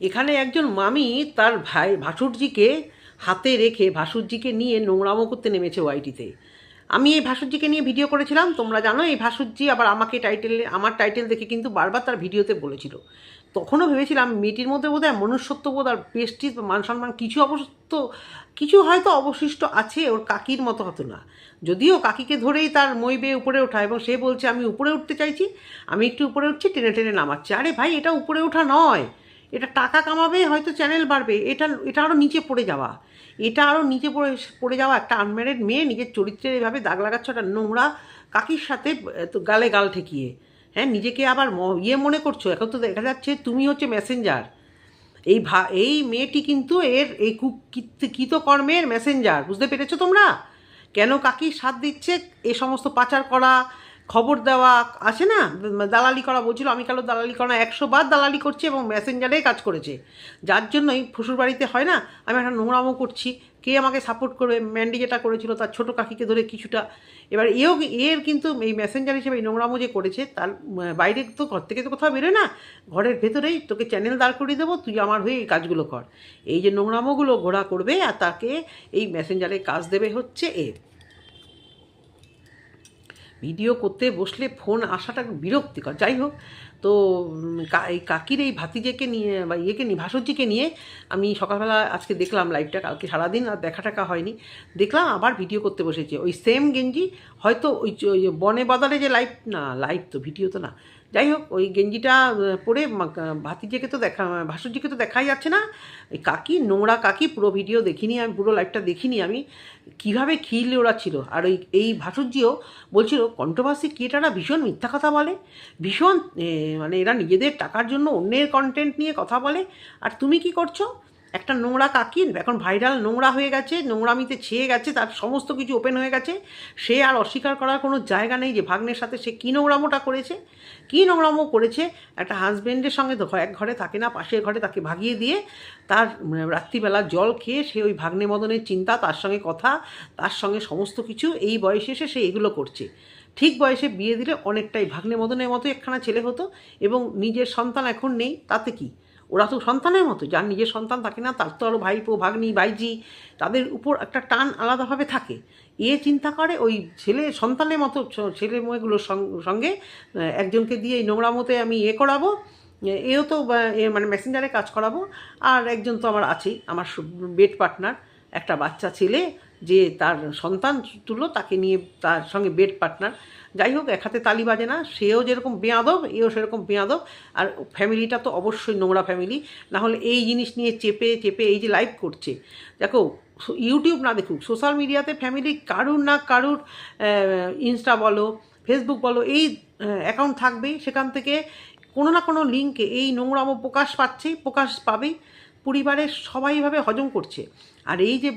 এখানে একজন মামি তার ভাসুরজিকে হাতে রেখে ভাসুরজিকে নিয়ে নোংরামো করতে নেমেছে ওয়াইটিতে। আমি এই ভাসুরজিকে নিয়ে ভিডিও করেছিলাম, তোমরা জানো। এই ভাসুরজি আবার আমাকে আমার টাইটেল দেখে কিন্তু বারবার তার ভিডিওতে বলেছিল। তখনও ভেবেছিলাম মেয়েটির মধ্যে বোধহয় মনুষ্যত্ববোধ আর পেস্টিজ মান সম্মান কিছু হয়তো অবশিষ্ট আছে, ওর কাকির মতো হতো না। যদিও কাকিকে ধরেই তার মই বেয়ে উপরে ওঠা, এবং সে বলছে আমি উপরে উঠতে চাইছি, আমি একটু উপরে উঠছি, টেনে টেনে নামাচ্ছে। আরে ভাই, এটা উপরে ওঠা নয়, এটা টাকা কামাবে, হয়তো চ্যানেল বাড়বে। এটা আরও নিচে পড়ে যাওয়া, এটা আরও নিচে পড়ে যাওয়া। একটা আনম্যারিড মেয়ে নিজের চরিত্রের এভাবে দাগ লাগাচ্ছ একটা নোংরা কাকির সাথে, তো গালে গাল ঠেকিয়ে। হ্যাঁ, নিজেকে আবার মনে করছো। এখন তো দেখা যাচ্ছে তুমি হচ্ছে মেসেঞ্জার। এই মেয়েটি কিন্তু এই কৃতকর্মের মেসেঞ্জার। বুঝতে পেরেছো তোমরা কেন কাকির সাথ দিচ্ছে? এই সমস্ত পাচার করা, খবর দেওয়া আছে না, দালালি করা। বলছিল আমি কালো দালালি করা 100 বার দালালি করছি এবং মেসেঞ্জারে কাজ করেছে। যার জন্যই শ্বশুরবাড়িতে হয় না, আমি একটা নোংরামো করছি, কে আমাকে সাপোর্ট করবে? ম্যান্ডি যেটা করেছিল তার ছোটো কাকিকে ধরে কিছুটা। এবার এর কিন্তু এই মেসেঞ্জার হিসেবে এই নোংরামো যে করেছে, তার বাইরে তো ঘর থেকে তো কোথাও বেরোয় না, ঘরের ভেতরেই তোকে চ্যানেল দাঁড় করিয়ে দেবো, তুই আমার হয়ে এই কাজগুলো কর। এই যে নোংরামোগুলো ঘোরা করবে আর তাকে এই মেসেঞ্জারে কাজ দেবে হচ্ছে এর। ভিডিও করতে বসলে ফোন আসাটা বিরক্তিকর। যাই হোক, তো এই কাকির এই ভাতিজেকে নিয়ে বা ভাসুরজিকে নিয়ে আমি সকালবেলা আজকে দেখলাম লাইভটা। কালকে সারাদিন আর দেখা টাকা হয়নি, দেখলাম আবার ভিডিও করতে বসেছে। ওই সেম গেঞ্জি, হয়তো ওই বনে বাজারে যে লাইভ তো ভিডিও তো না। যাই হোক, ওই গেঞ্জিটা পরে ভাতিজিকে তো ভাসুরজিকে তো দেখাই যাচ্ছে না। এই নোংরা কাকি পুরো ভিডিও দেখিনি আমি, পুরো লাইভটা দেখিনি আমি, কীভাবে খিল ওড়াচ্ছিল। আর এই ভাসুরজিও বলছিল কন্ট্রোভার্সি ক্রিয়েটাররা ভীষণ মিথ্যা কথা বলে, ভীষণ মানে এরা নিজেদের টাকার জন্য অন্যের কন্টেন্ট নিয়ে কথা বলে। আর তুমি কি করছো? একটা নোংরা কাকি এখন ভাইরাল, নোংরা হয়ে গেছে, নোংরামিতে ছেয়ে গেছে, তার সমস্ত কিছু ওপেন হয়ে গেছে। সে আর অস্বীকার করার কোনো জায়গা নেই যে ভাগ্নের সাথে সে কী নোংরামোটা করেছে, কী নোংরামো করেছে। একটা হাজব্যান্ডের সঙ্গে তো এক ঘরে থাকে না, পাশের ঘরে তাকে ভাগিয়ে দিয়ে তার রাত্রিবেলা জল খেয়ে সে ওই ভাগ্নে মদনের চিন্তা, তার সঙ্গে কথা, তার সঙ্গে সমস্ত কিছু। এই বয়সে এসে সে এগুলো করছে। ঠিক বয়সে বিয়ে দিলে অনেকটাই ভাগ্নে মদনের মতো একখানা ছেলে হতো, এবং নিজের সন্তান এখন নেই, তাতে কি? ওরা তো সন্তানের মতো, যার নিজের সন্তান থাকে না তার তো আরও ভাইপো ভাগ্নি ভাইজি, তাদের উপর একটা টান আলাদাভাবে থাকে। চিন্তা করে ওই সন্তানের মতো ছেলে মেয়েগুলোর সঙ্গে একজনকে দিয়ে এই নোংরামোতে আমি করাবো, এও তো মানে মেসেঞ্জারে কাজ করাবো। আর একজন তো আমার আছেই, আমার বেড পার্টনার, একটা বাচ্চা ছেলে যে তার সন্তান তুলো, তাকে নিয়ে তার সঙ্গে বেড পার্টনার। যাই হোক, এক হাতে তালি বাজে না, সেও যেরকম বেয়াদব, এও সেরকম বেয়াদব। আর ফ্যামিলিটা তো অবশ্যই নোংরা ফ্যামিলি, নাহলে এই জিনিস নিয়ে চেপে চেপে এই যে লাইভ করছে। দেখো, ইউটিউব না দেখুক, সোশ্যাল মিডিয়াতে ফ্যামিলি কারুর না কারুর ইনস্টা বলো, ফেসবুক বলো, এই অ্যাকাউন্ট থাকবেই। সেখান থেকে কোনো না কোনো লিঙ্কে এই নোংরামো প্রকাশ পাবেই। পরিবারের সবাই এভাবে হজম করছে। আর এই যে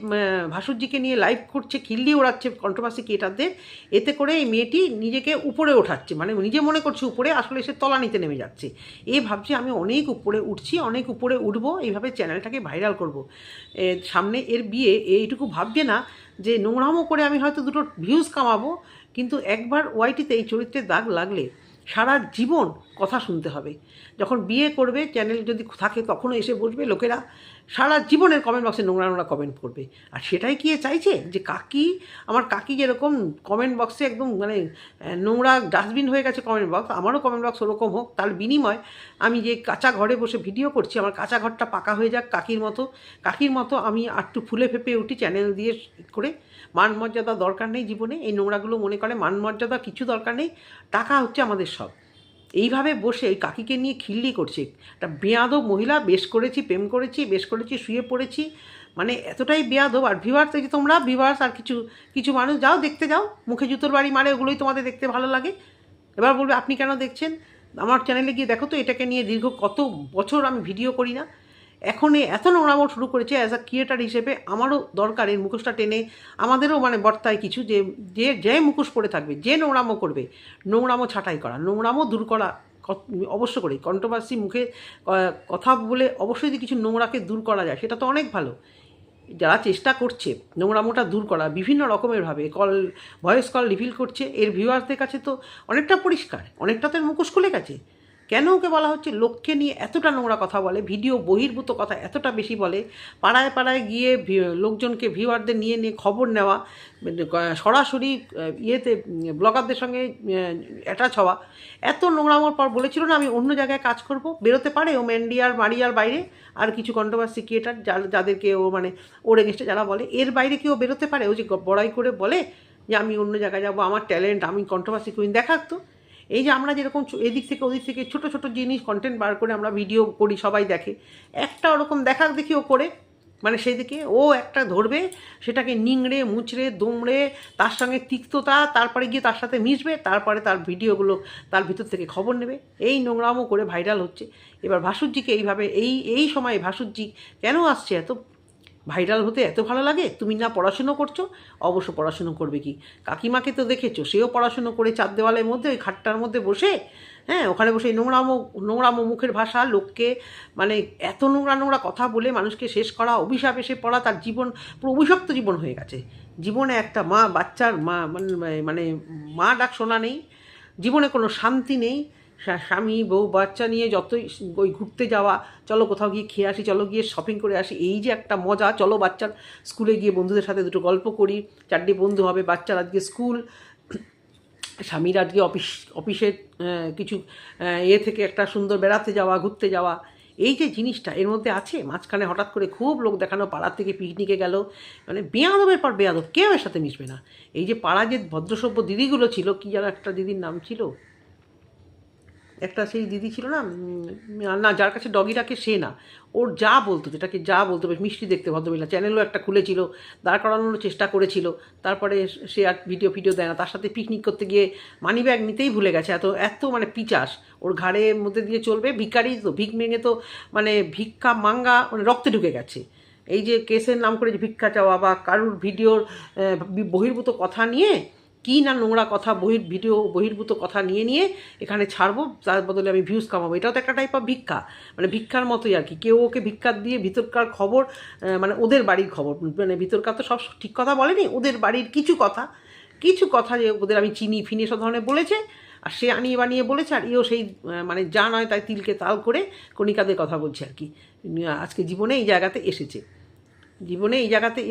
ভাসুরজিকে নিয়ে লাইভ করছে, খিল্লি ওড়াচ্ছে কন্ট্রোভার্সি ক্রিয়েটারদের, এতে করে এই মেয়েটি নিজেকে উপরে ওঠাচ্ছে, মানে নিজে মনে করছে উপরে, আসলে সে তলানিতে নেমে যাচ্ছে। ভাবছে আমি অনেক উপরে উঠছি, অনেক উপরে উঠবো, এইভাবে চ্যানেলটাকে ভাইরাল করব। সামনে এর বিয়ে, এইটুকু ভাবছে না যে নোংরামো করে আমি হয়তো দুটো ভিউজ কামাবো, কিন্তু একবার ওয়াইটিতে এই চরিত্রের দাগ লাগলে সারা জীবন কথা শুনতে হবে। যখন বিয়ে করবে, চ্যানেল যদি থাকে, তখনও এসে বসবে লোকেরা, সারা জীবনের কমেন্ট বক্সে নোংরা নোংরা কমেন্ট করবে। আর সেটাই কি চাইছে? যে আমার কাকি যেরকম কমেন্ট বক্সে একদম মানে নোংরা ডাস্টবিন হয়ে গেছে কমেন্ট বক্স, আমারও কমেন্ট বক্স ওরকম হোক। তার বিনিময় আমি যে কাঁচা ঘরে বসে ভিডিও করছি, আমার কাঁচা ঘরটা পাকা হয়ে যাক কাকির মতো আমি আরটু ফুলে ফেঁপে উঠি চ্যানেল দিয়ে করে। মান মর্যাদা দরকার নেই জীবনে, এই নোংরাগুলো মনে করে মান মর্যাদা কিছু দরকার নেই, টাকা হচ্ছে আমাদের সব। এইভাবে বসে ওই কাকিকে নিয়ে খিল্লি করছে। একটা বেয়াদব মহিলা, বেশ করেছি, প্রেম করেছি, বেশ করেছি, শুয়ে পড়েছি, মানে এতটাই বেয়াদব। আর ভিউয়ার্স, এই যে তোমরা ভিউয়ার্স আর কিছু মানুষ যাও, দেখতে যাও, মুখে জুতোর বাড়ি মারে, ওগুলোই তোমাদের দেখতে ভালো লাগে। এবার বলবে আপনি কেন দেখছেন? আমার চ্যানেলে গিয়ে দেখো তো, এটাকে নিয়ে দীর্ঘ কত বছর আমি ভিডিও করি না। এখন এত নোংরামো শুরু করেছে। অ্যাজ আ ক্রিয়েটার হিসেবে আমারও দরকার এর মুখোশটা টেনে, আমাদেরও মানে বর্তায় কিছু, যে মুখোশ পরে থাকবে, যে নোংরামো করবে, নোংরামো ছাঁটাই করা, নোংরামো দূর করা অবশ্য করে। কন্ট্রোভার্সি মুখে কথা বলে অবশ্যই যদি কিছু নোংরাকে দূর করা যায়, সেটা তো অনেক ভালো। যারা চেষ্টা করছে নোংরামোটা দূর করা বিভিন্ন রকমেরভাবে, ভয়েস কল রিভিল করছে, এর ভিউয়ার্সদের কাছে তো অনেকটা পরিষ্কার, অনেকটা তো মুখোশ খুলে গেছে। কেন ওকে বলা হচ্ছে? লোককে নিয়ে এতটা নোংরা কথা বলে, ভিডিও বহির্ভূত কথা এতটা বেশি বলে, পাড়ায় পাড়ায় গিয়ে লোকজনকে ভিউয়ারদের নিয়ে নিয়ে খবর নেওয়া, সরাসরি ইয়েতে ব্লগারদের সঙ্গে অ্যাটাচ হওয়া, এত নোংরামোর পর বলেছিল না আমি অন্য জায়গায় কাজ করব, বেরোতে পারে ও ম্যান্ডিয়ার মারিয়ার বাইরে আর কিছু কন্ট্রোভার্সি ক্রিয়েটার যাদেরকে ও মানে ওর এগেনস্টে যারা বলে, এর বাইরে কি ও বেরোতে পারে? ও যে বড়াই করে বলে যে আমি অন্য জায়গায় যাবো, আমার ট্যালেন্ট, আমি কন্ট্রোভার্সি কুইন দেখাতো। এই যে আমরা যেরকম এদিক থেকে ওদিক থেকে ছোটো ছোটো জিনিস কন্টেন্ট বার করে আমরা ভিডিও করি, সবাই দেখে, একটা ওরকম দেখাক দেখি ও করে, মানে সেই দিকে ও একটা ধরবে, সেটাকে নিংড়ে মুচড়ে দুমড়ে তার সঙ্গে তিক্ততা, তারপরে গিয়ে তার সাথে মিশবে, তারপরে তার ভিডিওগুলো তার ভিতর থেকে খবর নেবে, এই নোংরামও করে ভাইরাল হচ্ছে। এবার ভাসুরজিকে এইভাবে এই সময়ে ভাসুরজি কেন আসছে এত ভাইরাল হতে? এত ভালো লাগে? তুমি না পড়াশুনো করছো? অবশ্য পড়াশুনো করবে কি, কাকিমাকে তো দেখেছো, সেও পড়াশুনো করে চার দেওয়ালের মধ্যে ওই খাটটার মধ্যে বসে, হ্যাঁ, ওখানে বসে নোংরামো মুখের ভাষা, লোককে মানে এত নোংরা নোংরা কথা বলে মানুষকে শেষ করা, অভিশাপ এসে পড়া, তার জীবন পুরো অভিশপ্ত জীবন হয়ে গেছে। জীবনে একটা বাচ্চার মানে মা ডাক শোনা নেই, জীবনে কোনো শান্তি নেই, স্বামী বউ বাচ্চা নিয়ে যতই ওই ঘুরতে যাওয়া, চলো কোথাও গিয়ে খেয়ে আসি, চলো গিয়ে শপিং করে আসি, এই যে একটা মজা, চলো বাচ্চার স্কুলে গিয়ে বন্ধুদের সাথে দুটো গল্প করি, চারটি বন্ধু হবে, বাচ্চার আজকে স্কুল, স্বামীর আজকে অফিসের কিছু থেকে একটা সুন্দর বেড়াতে যাওয়া, ঘুরতে যাওয়া, এই যে জিনিসটা এর মধ্যে আছে। মাঝখানে হঠাৎ করে খুব লোক দেখানো, পাড়ার থেকে পিকনিকে গেল, মানে বেয়াদবের পর বেয়াদব, কেউ এর সাথে মিশবে না। এই যে পাড়া যে ভদ্রসভ্য দিদিগুলো ছিল, কি যেন একটা দিদির নাম ছিল, একটা সেই দিদি ছিল না, না যার কাছে ডগি রাখে সে না, ওর যা বলতো, যেটাকে যা বলতো, বেশ মিষ্টি দেখতে ভদ্রমহিলা, চ্যানেলও একটা খুলেছিল, দাঁড় করানোর চেষ্টা করেছিল, তারপরে সে আর ভিডিও দেয় না, তার সাথে পিকনিক করতে গিয়ে মানি ব্যাগ নিতেই ভুলে গেছে, এত মানে পিচাস, ওর ঘাড়ের মধ্যে দিয়ে চলবে, ভিখারি তো, ভিক ভেঙে তো মানে ভিক্ষা মাঙ্গা মানে রক্তে ঢুকে গেছে। এই যে কেসের নাম করে যে ভিক্ষা চাওয়া বা কারুর ভিডিওর বহির্ভূত কথা নিয়ে কী না নোংরা কথা, বহির্ভূত কথা নিয়ে এখানে ছাড়বো, তার বদলে আমি ভিউজ কামাবো, এটাও তো একটা টাইপ অফ ভিক্ষা, মানে ভিক্ষার মতোই আর কি। কেউ ওকে ভিক্ষা দিয়ে ভিতরকার খবর, মানে ওদের বাড়ির খবর, মানে ভিতরকার তো সব ঠিক কথা বলেনি, ওদের বাড়ির কিছু কথা যে ওদের আমি চিনি ফিনি সব ধরনের বলেছে, আর সে আনিয়ে বানিয়ে বলেছে, আর এও সেই মানে যা নয় তাই তিলকে তাল করে কণিকাদের কথা বলছে আর কি। আজকে জীবনে এই জায়গাতে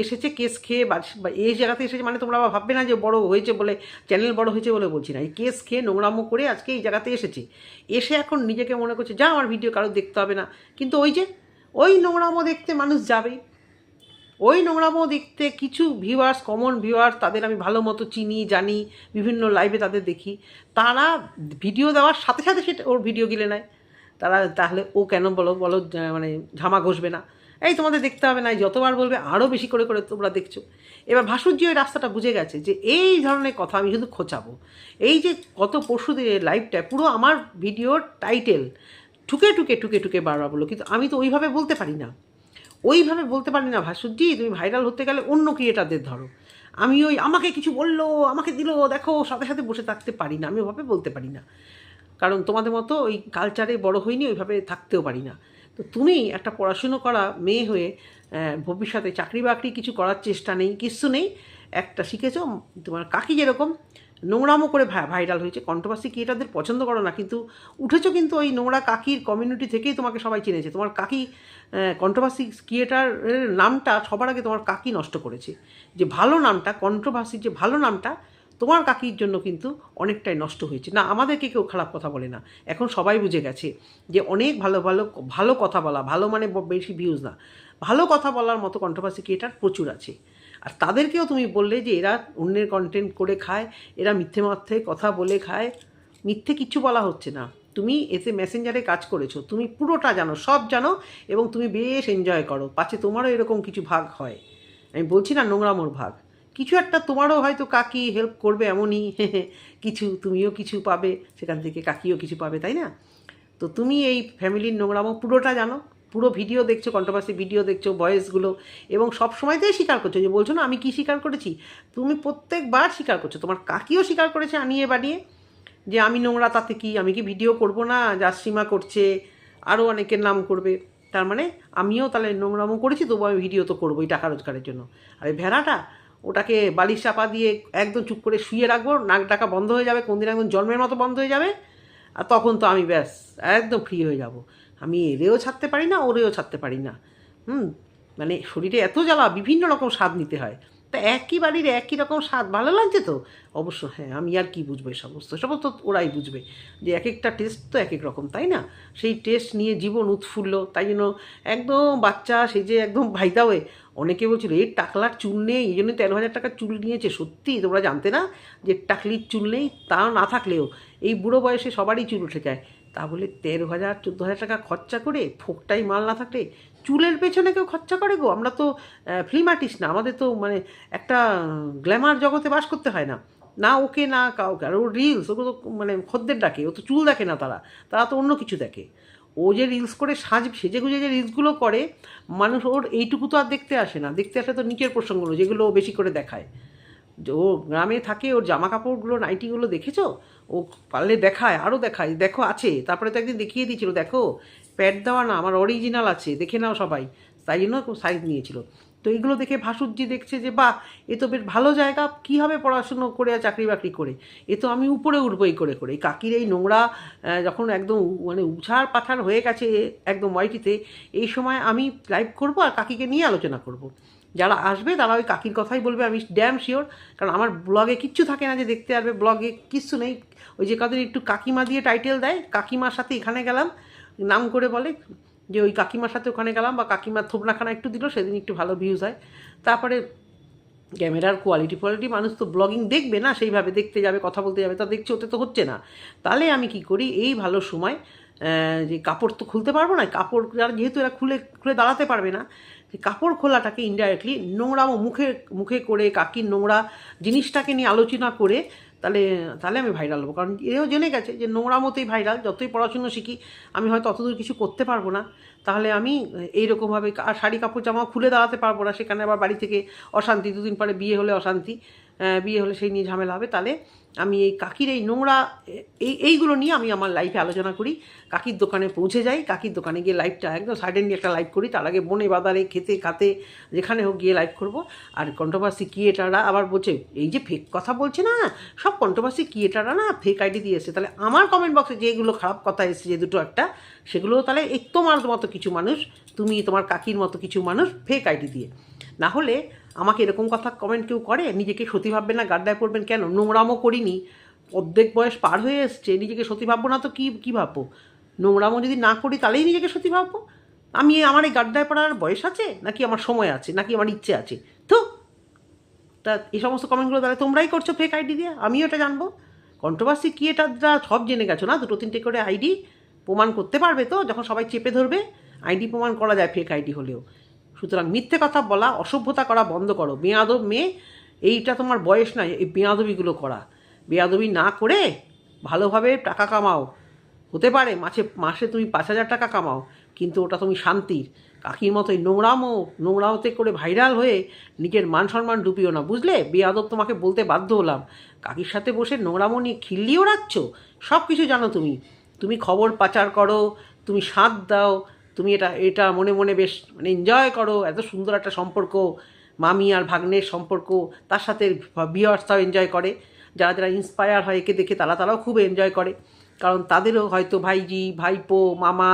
এসেছে কেস খেয়ে, বা এই জায়গাতে এসেছে, মানে তোমরা আবার ভাববে না যে বড় হয়েছে বলে, চ্যানেল বড় হয়েছে বলে বলছি না, এই কেস খেয়ে নোংরামো করে আজকে এই জায়গাতে এসে এখন নিজেকে মনে করছে যা আমার ভিডিও কারো দেখতে হবে না, কিন্তু ওই নোংরামো দেখতে মানুষ যাবেই, ওই নোংরামো দেখতে কিছু ভিউয়ার্স, কমন ভিউয়ার্স, তাদের আমি ভালো মতো চিনি জানি, বিভিন্ন লাইভে তাদের দেখি, তারা ভিডিও দেওয়ার সাথে সাথে সেটা ওর ভিডিও গিলে নেয়। তাহলে ও কেন বলো মানে ঝামা ঘষবে না? এই তোমাদের দেখতে হবে না, যতবার বলবে আরও বেশি করে করে তোমরা দেখছো। এবার ভাসুরজি ওই রাস্তাটা বুঝে গেছে যে এই ধরনের কথা আমি শুধু খোঁচাবো। এই যে গত পরশু দিনের লাইভটা পুরো আমার ভিডিওর টাইটেল ঠুকে বারবার বলো, কিন্তু আমি তো ওইভাবে বলতে পারি না ভাসুরজি, তুমি ভাইরাল হতে গেলে অন্য ক্রিয়েটারদের ধরো, আমি আমাকে কিছু বললো, আমাকে দিল, দেখো, সাথে সাথে বসে থাকতে পারি না, আমি ওইভাবে বলতে পারি না, কারণ তোমাদের মতো ওই কালচারে বড় হইনি, ওইভাবে থাকতেও পারি না। তো তুমি একটা পড়াশুনো করা মেয়ে হয়ে ভবিষ্যতে চাকরি বাকরি কিছু করার চেষ্টা নেই, কিচ্ছু নেই, একটা শিখেছ, তোমার কাকি যেরকম নোংরামো করে ভাইরাল হয়েছে, কন্ট্রোভার্সি ক্রিয়েটারদের পছন্দ করো না, কিন্তু উঠেছো কিন্তু ওই নোংরা কাকির কমিউনিটি থেকেই তোমাকে সবাই চিনেছে। তোমার কাকি কন্ট্রোভার্সি ক্রিয়েটারের নামটা সবার আগে তোমার কাকি নষ্ট করেছে, যে ভালো নামটা, কন্ট্রোভার্সির যে ভালো নামটা তোমার কাকির জন্য কিন্তু অনেকটাই নষ্ট হয়েছে। না, আমাদেরকে কেউ খারাপ কথা বলে না, এখন সবাই বুঝে গেছে যে অনেক ভালো কথা বলা, ভালো মানে বেশি ভিউজ না, ভালো কথা বলার মতো কন্ট্রোভার্সি ক্রিয়েটার প্রচুর আছে। আর তাদেরকেও তুমি বললে যে এরা অন্যের কন্টেন্ট করে খায়, এরা মিথ্যে কথা বলে খায়, মিথ্যে কিচ্ছু বলা হচ্ছে না। তুমি এতে মেসেঞ্জারে কাজ করেছো, তুমি পুরোটা জানো, সব জানো, এবং তুমি বেশ এনজয় করো, পাছে তোমারও এরকম কিছু ভাগ হয়। আমি বলছি না নোংরামোর ভাগ, কিছু একটা তোমারও হয়তো কাকি হেল্প করবে এমনই কিছু, তুমিও কিছু পাবে সেখান থেকে, কাকিও কিছু পাবে, তাই না? তো তুমি এই ফ্যামিলির নোংরামো পুরোটা জানো, পুরো ভিডিও দেখছো, কন্ট্রোভার্সি ভিডিও দেখছো, ভয়েসগুলো, এবং সব সময়তেই স্বীকার করছো, যে বলছো না আমি কি স্বীকার করেছি, তুমি প্রত্যেকবার স্বীকার করছো, তোমার কাকিও স্বীকার করেছে আনিয়ে বানিয়ে, যে আমি নোংরা, তাতে কি, আমি কি ভিডিও করব না, জাসিমা করছে, আরও অনেকের নাম করবে, তার মানে আমিও তাহলে নোংরামো করেছি, তবু আমি ভিডিও তো করবোই টাকা রোজগারের জন্য। আর এই ভেড়াটা, ওটাকে বালিশ চাপা দিয়ে একদম চুপ করে শুয়ে রাখবো, নাক ডাকা বন্ধ হয়ে যাবে, কোনদিন একদম জন্মের মতো বন্ধ হয়ে যাবে, আর তখন তো আমি ব্যাস একদম ফ্রি হয়ে যাব। আমি এরেও ছাড়তে পারি না, ওরেও ছাড়তে পারি না। মানে শরীরে এত জ্বালা, বিভিন্ন রকম স্বাদ নিতে হয়। তা একই বাড়ির একই রকম স্বাদ ভালো লাগছে তো? অবশ্য হ্যাঁ, আমি আর কি বুঝবো এসব তো ওরাই বুঝবে যে এক একটা টেস্ট তো এক এক রকম, তাই না? সেই টেস্ট নিয়ে জীবন উৎফুল্ল, তাই জন্য একদম বাচ্চা সেই যে একদম ভাইদা হয়ে অনেকে বলছিল এর টাকলার চুল নেই, এই জন্য 13,000 টাকার চুল নিয়েছে। সত্যি তোমরা জানতে না যে টাকলির চুল নেই? তা না থাকলেও এই বুড়ো বয়সে সবারই চুল উঠে যায়। তা বলে 13,000 14,000 টাকা খরচা করে ফোকটাই মাল না থাকলে চুলের পেছনে কেউ খরচা করে গো? আমরা তো ফিল্ম আর্টিস্ট না, আমাদের তো মানে একটা গ্ল্যামার জগতে বাস করতে হয় না। না ওকে না কাউকে। আর ও রিলস, ওগুলো তো মানে খদ্দের ডাকে, ও তো চুল দেখে না, তারা তো অন্য কিছু দেখে। ও যে রিলস করে সেজে গুজে যে রিলসগুলো করে, মানুষ ওর এইটুকু তো আর দেখতে আসে না। দেখতে আসে তো নিচের প্রসঙ্গগুলো, যেগুলো ও বেশি করে দেখায়। ও গ্রামে থাকে, ওর জামা কাপড়গুলো নাইটিগুলো দেখেছো? ও পারলে দেখায়, আরও দেখায়, দেখো আছে। তারপরে তো একদিন দেখিয়ে দিয়েছিল, দেখো প্যাড দেওয়া না, আমার অরিজিনাল আছে, দেখে নাও সবাই। তাই জন্য সাইজ নিয়েছিল। তো এইগুলো দেখে ভাসুরজি দেখছে যে বাহ, এ তো বেশ ভালো জায়গা, কী হবে পড়াশুনো করে আর চাকরি বাকরি করে, এ তো আমি উপরে উঠবো এই করে করে। এই কাকির এই নোংরা যখন একদম মানে উছাড় পাথার হয়ে গেছে একদম ওয়াইটিতে, এই সময় আমি লাইভ করব আর কাকিকে নিয়ে আলোচনা করব। যারা আসবে তারা ওই কাকির কথাই বলবে, আমি ড্যাম শিওর। কারণ আমার ব্লগে কিচ্ছু থাকে না যে দেখতে আসবে, ব্লগে কিচ্ছু নেই। ওই যে কদিন একটু কাকিমা দিয়ে টাইটেল দেয়, কাকিমার সাথে এখানে গেলাম নাম করে বলে যে ওই কাকিমার সাথে ওখানে গেলাম, বা কাকিমার থোবনাখানা একটু দিল, সেদিন একটু ভালো ভিউজ হয়। তারপরে ক্যামেরার কোয়ালিটি মানুষ তো ব্লগিং দেখবে না, সেইভাবে দেখতে যাবে, কথা বলতে যাবে, তা দেখছে, ওতে তো হচ্ছে না। তাহলে আমি কি করি, এই ভালো সময় যে কাপড় তো খুলতে পারবো না, কাপড় যেহেতু এরা খুলে খুলে দাঁড়াতে পারবে না, কাপড় খোলাটাকে ইনডাইরেক্টলি নোংরামো মুখে মুখে করে কাকির নোংরা জিনিসটাকে নিয়ে আলোচনা করে তাহলে তাহলে আমি ভাইরাল হবো। কারণ এও জেনে গেছে যে নোংরামোতেই ভাইরাল। যতই পড়াশুনো শিখি আমি হয়তো অতদূর কিছু করতে পারবো না। তাহলে আমি এইরকমভাবে শাড়ি কাপড় জামা খুলে দাঁড়াতে পারবো না, সেখানে আবার বাড়ি থেকে অশান্তি, দুদিন পরে বিয়ে হলে অশান্তি, বিয়ে হলে সেই নিয়ে ঝামেলা হবে। তাহলে আমি এই কাকির এই নোংরা এইগুলো নিয়ে আমি আমার লাইফে আলোচনা করি। কাকির দোকানে পৌঁছে যাই, কাকির দোকানে গিয়ে লাইভটা একদম সাডেনলি একটা লাইভ করি। তার আগে বনে বাদারে খেতে খাতে যেখানে হোক গিয়ে লাইভ করব। আর কন্ট্রোভার্সি ক্রিয়েটাররা আবার বলছে এই যে ফেক কথা বলছে না, সব কন্ট্রোভার্সি ক্রিয়েটাররা না ফেক আইডি দিয়ে এসছে। তাহলে আমার কমেন্ট বক্সে যেগুলো খারাপ কথা এসছে, যে দুটো একটা, সেগুলো তাহলে এই তোমার মতো কিছু মানুষ, তুমি তোমার কাকির মতো কিছু মানুষ ফেক আইডি দিয়ে। না হলে আমাকে এরকম কথা কমেন্ট কেউ করে, নিজেকে সতী ভাববেন না, গাড্ডায় পড়বেন কেন? নোংরামও করিনি, অর্ধেক বয়স পার হয়ে এসছে, নিজেকে সতী ভাববো না তো কী ভাববো? নোংরামও যদি না করি তাহলেই নিজেকে সতী ভাববো? আমি আমার এই গাড্ডায় পড়ার বয়স আছে, নাকি আমার সময় আছে, নাকি আমার ইচ্ছে আছে? তো তা এই সমস্ত কমেন্টগুলো তাহলে তোমরাই করছো ফেক আইডি দিয়ে, আমিও এটা জানবো। কন্ট্রোভার্সি ক্রিয়েটাররা সব জেনে গেছো না, দুটো তিনটে করে আইডি প্রমাণ করতে পারবে তো, যখন সবাই চেপে ধরবে আইডি প্রমাণ করা যায় ফেক আইডি হলেও। সুতরাং মিথ্যে কথা বলা, অসভ্যতা করা বন্ধ করো। বেয়াদব মেয়ে, এইটা তোমার বয়স নয় এই বেয়াদবিগুলো করা। বেয়াদবি না করে ভালোভাবে টাকা কামাও। হতে পারে মাসে তুমি 5,000 টাকা কামাও, কিন্তু ওটা তুমি শান্তির। কাকির মতোই নোংরামতে করে ভাইরাল হয়ে নিজের মান সম্মান ডুবিও না, বুঝলে? বেয়াদব তোমাকে বলতে বাধ্য হলাম। কাকির সাথে বসে নোংরামো নিয়ে খিল্লিও রাখছ, সব কিছু জানো তুমি। তুমি খবর পাচার করো, তুমি সাথ দাও, তুমি এটা এটা মনে মনে বেশ মানে এনজয় করো। এত সুন্দর একটা সম্পর্ক, মামি আর ভাগ্নের সম্পর্ক, তার সাথে ভিউয়ার্সরাও এনজয় করে। যারা যারা ইন্সপায়ার হয় একে দেখে, তারাও খুব এনজয় করে। কারণ তাদেরও হয়তো ভাইজি, ভাইপো, মামা,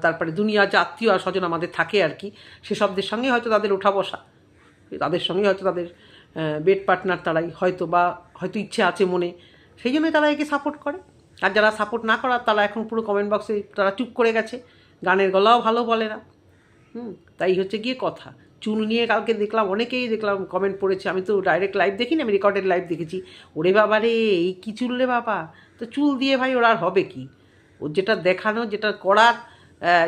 তারপরে দুনিয়া যে আত্মীয় আর স্বজন আমাদের থাকে আর কি, সেসবদের সঙ্গে হয়তো তাদের ওঠা বসা, তাদের সঙ্গে হয়তো তাদের বেড পার্টনার তারাই হয়তো, বা হয়তো ইচ্ছে আছে মনে, সেই জন্যই তারা একে সাপোর্ট করে। আর যারা সাপোর্ট না করার, তারা এখন পুরো কমেন্ট বক্সে তারা চুপ করে গেছে, গানের গলাও ভালো বলে না। তাই হচ্ছে গিয়ে কথা। চুল নিয়ে কালকে অনেকেই দেখলাম কমেন্ট পড়েছে। আমি তো ডাইরেক্ট লাইভ দেখিনি, আমি রেকর্ডেড লাইভ দেখেছি। ওরে বাবা রে, এই কী চুল রে বাবা! তো চুল দিয়ে ভাই ওর আর হবে কি? ওর যেটা দেখানো, যেটা করার,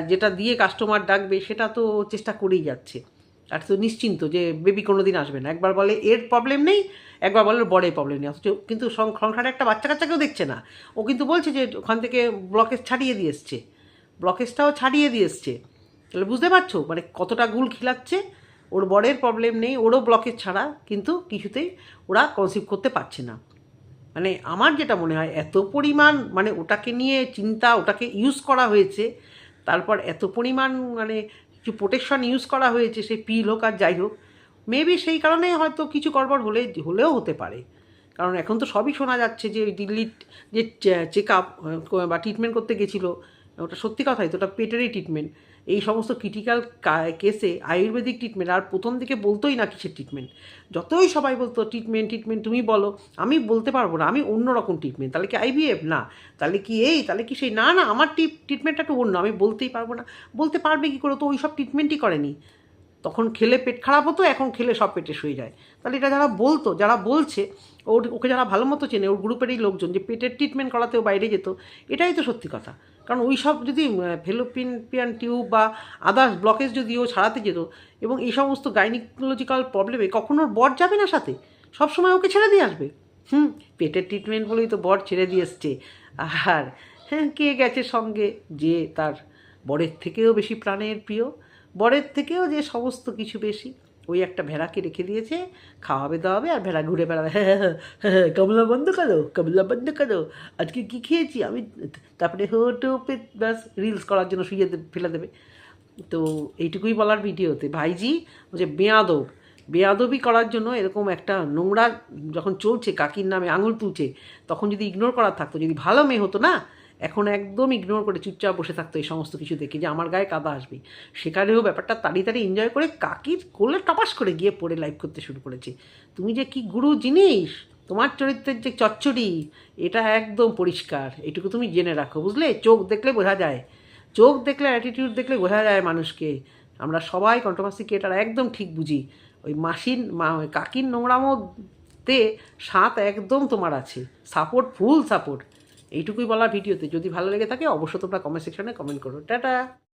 যেটা দিয়ে কাস্টমার ডাকবে, সেটা তো চেষ্টা করেই যাচ্ছে। আর তো নিশ্চিন্ত যে বেবি কোনো দিন আসবে না। একবার বলে এর প্রবলেম নেই, একবার বলে বড়ের প্রবলেম নেই, অথচ কিন্তু সংসারে একটা বাচ্চা কাচ্চাকেও দেখছে না। ও কিন্তু বলছে যে ওখান থেকে ব্লকেজ ছাড়িয়ে দিয়ে এসছে, ব্লকেজটাও ছাড়িয়ে দিয়ে এসছে। তাহলে বুঝতে পারছো মানে কতটা গুল খিলাচ্ছে। ওর বরের প্রবলেম নেই, ওরও ব্লকেজ ছাড়া, কিন্তু কিছুতেই ওরা কনসিভ করতে পারছে না। মানে আমার যেটা মনে হয়, এত পরিমাণ মানে ওটাকে নিয়ে চিন্তা, ওটাকে ইউজ করা হয়েছে, তারপর এত পরিমাণ মানে কিছু প্রোটেকশন ইউজ করা হয়েছে, সেই পিল হোক আর যাই হোক, মেবি সেই কারণে হয়তো কিছু গড়বড় হলেও হতে পারে। কারণ এখন তো সবই শোনা যাচ্ছে যে ওই দিল্লির যে চেক আপ বা ট্রিটমেন্ট করতে গেছিলো, ওটা সত্যি কথাই তো, ওটা পেটেরই ট্রিটমেন্ট। এই সমস্ত ক্রিটিক্যাল কেসে আয়ুর্বেদিক ট্রিটমেন্ট, আর প্রথম দিকে বলতোই না কিসের ট্রিটমেন্ট, যতই সবাই বলতো ট্রিটমেন্ট ট্রিটমেন্ট, তুমি বলো, আমি বলতে পারবো না, আমি অন্য রকম ট্রিটমেন্ট। তাহলে কি আইভিএফ? না। তাহলে কি এই, তাহলে কি সেই? না না, আমার ট্রিটমেন্টটা একটু অন্য, আমি বলতেই পারবো না। বলতে পারবে কী করে? তো ওই সব ট্রিটমেন্টই করেনি। তখন খেলে পেট খারাপ হতো, এখন খেলে সব পেটে শুয়ে যায়। তাহলে এটা যারা বলতো, যারা বলছে, ওকে যারা ভালো মতো চেনে, ওর গ্রুপেরই লোকজন, যে পেটের ট্রিটমেন্ট করাতেও বাইরে যেত, এটাই তো সত্যি কথা। কারণ ওই সব যদি ফেলোপিয়ান টিউব বা আদার্স ব্লকেজ যদি ও ছাড়াতে যেত, এবং এই সমস্ত গাইনিকোলজিক্যাল প্রবলেমে কখনো ওর বর যাবে না সাথে, সবসময় ওকে ছেড়ে দিয়ে আসবে। পেটের ট্রিটমেন্ট বলেই তো বর ছেড়ে দিয়ে এসছে। আর হ্যাঁ, কে গেছে সঙ্গে? যে তার বরের থেকেও বেশি প্রাণের প্রিয়, বরের থেকেও যে সমস্ত কিছু বেশি, ওই একটা ভেড়াকে রেখে দিয়েছে, খাওয়াবে দাওয়াবে, আর ভেড়া ঘুরে বেড়াবে, হ্যাঁ হ্যাঁ হ্যাঁ, কমলা বন্ধ করো, কমলা বন্ধ করো, আজকে কী খেয়েছি আমি, তারপরে হোটোপে ব্যাস রিলস করার জন্য শুয়ে ফেলে দেবে। তো এইটুকুই বলার ভিডিওতে, ভাইজি যে বেয়াদবি করার জন্য এরকম একটা নোংরা যখন চলছে, কাকির নামে আঙুল তুলছে, তখন যদি ইগনোর করার থাকতো, যদি ভালো মেয়ে হতো না, এখন একদম ইগনোর করে চুপচাপ বসে থাকতো এই সমস্ত কিছু দেখে, যে আমার গায়ে কাদা আসবে। সেখানেও ব্যাপারটা তাড়ি এনজয় করে কাকির কোলে টপাস করে গিয়ে পড়ে লাইভ করতে শুরু করেছে। তুমি যে কি গুরু জিনিস, তোমার চরিত্রের যে চচ্চড়ি, এটা একদম পরিষ্কার, এটুকু তুমি জেনে রাখো, বুঝলে? চোখ দেখলে বোঝা যায়, চোখ দেখলে, অ্যাটিটিউড দেখলে বোঝা যায় মানুষকে। আমরা সবাই কন্ট্রোভার্সি ক্রিয়েটার একদম ঠিক বুঝি। ওই কাকির নোংরামোতে স্বাদ একদম তোমার আছে, সাপোর্ট, ফুল সাপোর্ট। এইটুকুই বলা ভিডিওতে। যদি ভালো লেগে থাকে অবশ্যই তোমরা কমেন্ট সেকশনে কমেন্ট করো। টাটা।